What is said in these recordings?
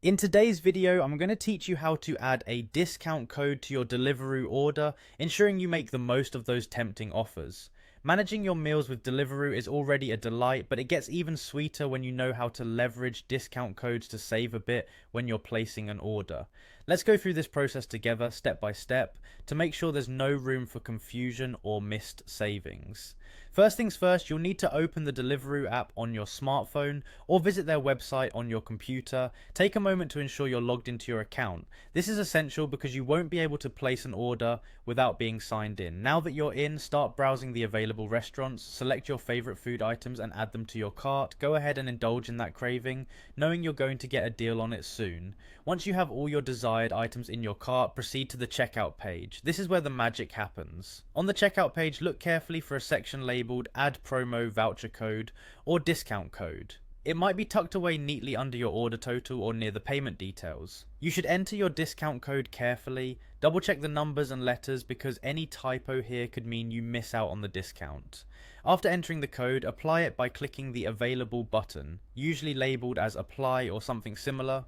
In today's video, I'm going to teach you how to add a discount code to your Deliveroo order, ensuring you make the most of those tempting offers. Managing your meals with Deliveroo is already a delight, but it gets even sweeter when you know how to leverage discount codes to save a bit when you're placing an order. Let's go through this process together, step by step, to make sure there's no room for confusion or missed savings. First things first, you'll need to open the Deliveroo app on your smartphone or visit their website on your computer. Take a moment to ensure you're logged into your account. This is essential because you won't be able to place an order without being signed in. Now that you're in, start browsing the available restaurants, select your favorite food items and add them to your cart. Go ahead and indulge in that craving, knowing you're going to get a deal on it soon. Once you have all your desired items in your cart, proceed to the checkout page. This is where the magic happens. On the checkout page, look carefully for a section labeled Add Promo Voucher Code or Discount Code. It might be tucked away neatly under your order total or near the payment details. You should enter your discount code carefully, double check the numbers and letters because any typo here could mean you miss out on the discount. After entering the code, apply it by clicking the Available button, usually labeled as Apply or something similar.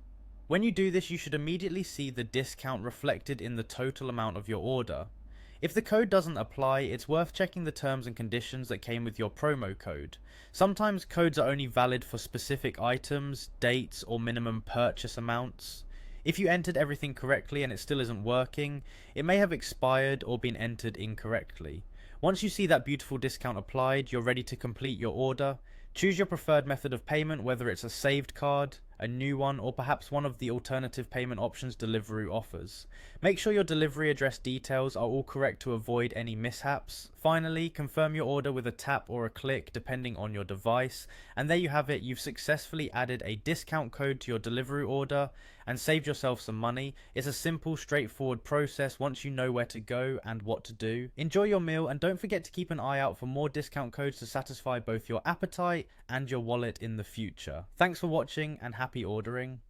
When you do this, you should immediately see the discount reflected in the total amount of your order. If the code doesn't apply, it's worth checking the terms and conditions that came with your promo code. Sometimes codes are only valid for specific items, dates, or minimum purchase amounts. If you entered everything correctly and it still isn't working, it may have expired or been entered incorrectly. Once you see that beautiful discount applied, you're ready to complete your order. Choose your preferred method of payment, whether it's a saved card, a new one, or perhaps one of the alternative payment options Deliveroo offers. Make sure your delivery address details are all correct to avoid any mishaps. Finally, confirm your order with a tap or a click depending on your device. And there you have it, you've successfully added a discount code to your Deliveroo order and saved yourself some money. It's a simple, straightforward process once you know where to go and what to do. Enjoy your meal and don't forget to keep an eye out for more discount codes to satisfy both your appetite and your wallet in the future. Thanks for watching and happy ordering.